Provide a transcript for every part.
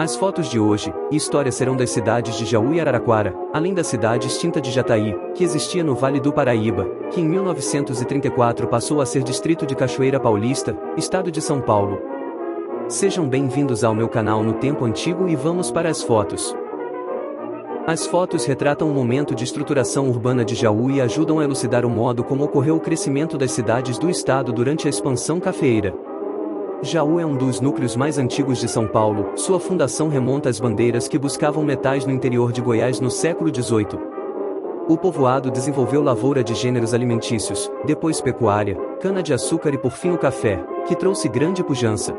As fotos de hoje e história serão das cidades de Jaú e Araraquara, além da cidade extinta de Jataí, que existia no Vale do Paraíba, que em 1934 passou a ser distrito de Cachoeira Paulista, estado de São Paulo. Sejam bem-vindos ao meu canal no tempo antigo e vamos para as fotos. As fotos retratam o momento de estruturação urbana de Jaú e ajudam a elucidar o modo como ocorreu o crescimento das cidades do estado durante a expansão cafeeira. Jaú é um dos núcleos mais antigos de São Paulo, sua fundação remonta às bandeiras que buscavam metais no interior de Goiás no século XVIII. O povoado desenvolveu lavoura de gêneros alimentícios, depois pecuária, cana-de-açúcar e por fim o café, que trouxe grande pujança.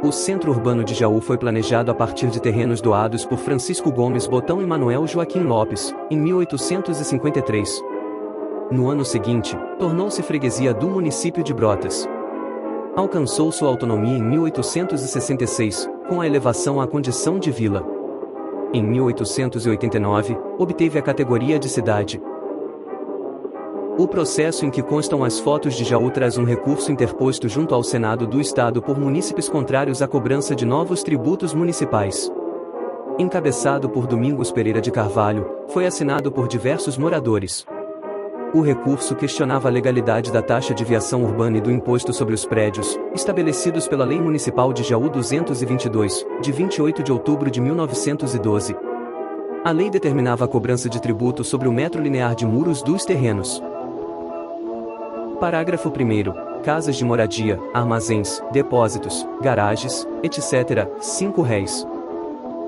O centro urbano de Jaú foi planejado a partir de terrenos doados por Francisco Gomes Botão e Manuel Joaquim Lopes, em 1853. No ano seguinte, tornou-se freguesia do município de Brotas. Alcançou sua autonomia em 1866, com a elevação à condição de vila. Em 1889, obteve a categoria de cidade. O processo em que constam as fotos de Jaú traz um recurso interposto junto ao Senado do Estado por munícipes contrários à cobrança de novos tributos municipais. Encabeçado por Domingos Pereira de Carvalho, foi assinado por diversos moradores. O recurso questionava a legalidade da taxa de viação urbana e do imposto sobre os prédios, estabelecidos pela Lei Municipal de Jaú 222, de 28 de outubro de 1912. A lei determinava a cobrança de tributo sobre o metro linear de muros dos terrenos. Parágrafo 1º. Casas de moradia, armazéns, depósitos, garagens, etc., R$5.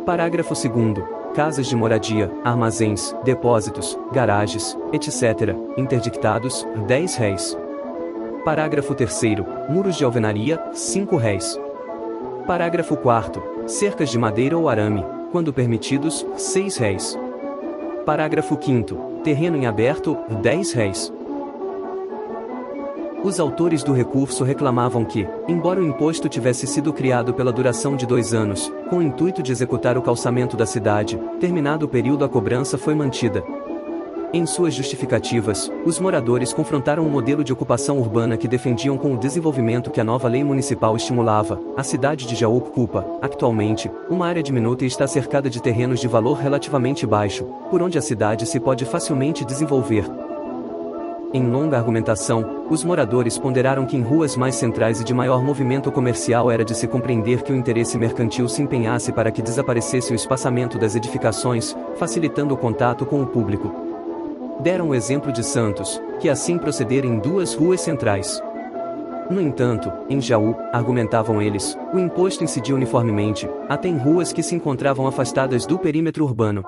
Parágrafo 2º. Casas de moradia, armazéns, depósitos, garagens, etc., interdictados, R$10. Parágrafo 3º. Muros de alvenaria, R$5. Parágrafo 4º. Cercas de madeira ou arame, quando permitidos, R$6. Parágrafo 5º. Terreno em aberto, R$10. Os autores do recurso reclamavam que, embora o imposto tivesse sido criado pela duração de 2 anos, com o intuito de executar o calçamento da cidade, terminado o período a cobrança foi mantida. Em suas justificativas, os moradores confrontaram o modelo de ocupação urbana que defendiam com o desenvolvimento que a nova lei municipal estimulava. A cidade de Jaú ocupa, atualmente, uma área diminuta e está cercada de terrenos de valor relativamente baixo, por onde a cidade se pode facilmente desenvolver. Em longa argumentação, os moradores ponderaram que em ruas mais centrais e de maior movimento comercial era de se compreender que o interesse mercantil se empenhasse para que desaparecesse o espaçamento das edificações, facilitando o contato com o público. Deram o exemplo de Santos, que assim procedera em 2 ruas centrais. No entanto, em Jaú, argumentavam eles, o imposto incidia uniformemente, até em ruas que se encontravam afastadas do perímetro urbano.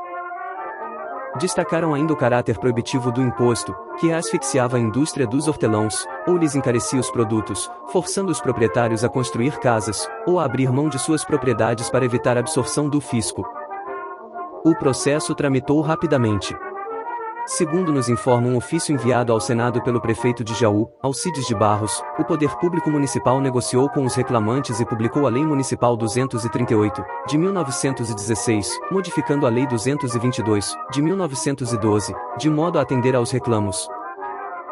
Destacaram ainda o caráter proibitivo do imposto, que asfixiava a indústria dos hortelãos, ou lhes encarecia os produtos, forçando os proprietários a construir casas, ou a abrir mão de suas propriedades para evitar a absorção do fisco. O processo tramitou rapidamente. Segundo nos informa um ofício enviado ao Senado pelo prefeito de Jaú, Alcides de Barros, o Poder Público Municipal negociou com os reclamantes e publicou a Lei Municipal 238, de 1916, modificando a Lei 222, de 1912, de modo a atender aos reclamos.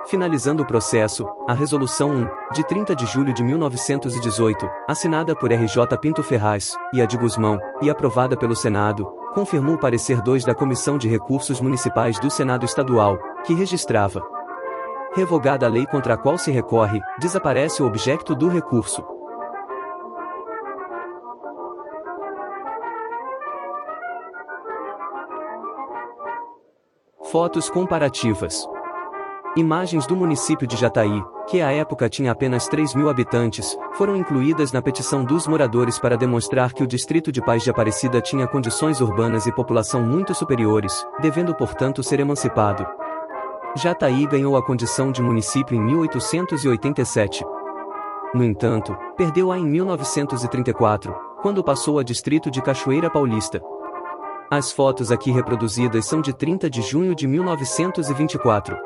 Finalizando o processo, a Resolução 1, de 30 de julho de 1918, assinada por R.J. Pinto Ferraz, e a de Guzmão, e aprovada pelo Senado, confirmou o parecer 2 da Comissão de Recursos Municipais do Senado Estadual, que registrava: revogada a lei contra a qual se recorre, desaparece o objeto do recurso. Fotos comparativas. Imagens do município de Jataí, que à época tinha apenas 3.000 habitantes, foram incluídas na petição dos moradores para demonstrar que o distrito de Paz de Aparecida tinha condições urbanas e população muito superiores, devendo portanto ser emancipado. Jataí ganhou a condição de município em 1887. No entanto, perdeu-a em 1934, quando passou a distrito de Cachoeira Paulista. As fotos aqui reproduzidas são de 30 de junho de 1924.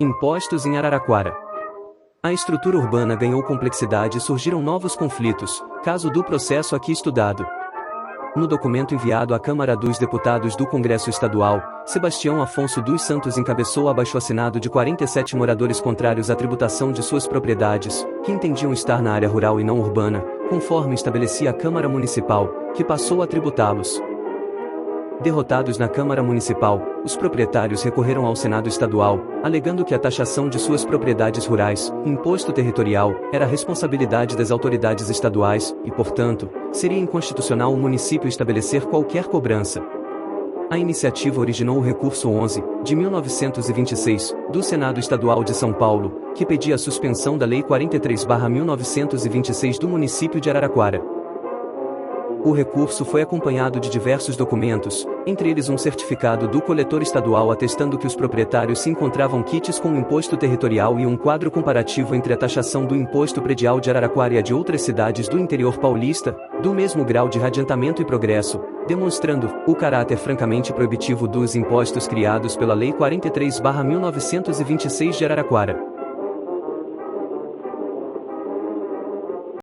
Impostos em Araraquara. A estrutura urbana ganhou complexidade e surgiram novos conflitos, caso do processo aqui estudado. No documento enviado à Câmara dos Deputados do Congresso Estadual, Sebastião Afonso dos Santos encabeçou o abaixo-assinado de 47 moradores contrários à tributação de suas propriedades, que entendiam estar na área rural e não urbana, conforme estabelecia a Câmara Municipal, que passou a tributá-los. Derrotados na Câmara Municipal, os proprietários recorreram ao Senado Estadual, alegando que a taxação de suas propriedades rurais, imposto territorial, era responsabilidade das autoridades estaduais e, portanto, seria inconstitucional o município estabelecer qualquer cobrança. A iniciativa originou o recurso 11, de 1926, do Senado Estadual de São Paulo, que pedia a suspensão da Lei 43/1926 do município de Araraquara. O recurso foi acompanhado de diversos documentos, entre eles um certificado do coletor estadual atestando que os proprietários se encontravam quites com o imposto territorial e um quadro comparativo entre a taxação do imposto predial de Araraquara e a de outras cidades do interior paulista, do mesmo grau de adiantamento e progresso, demonstrando o caráter francamente proibitivo dos impostos criados pela Lei 43/1926 de Araraquara.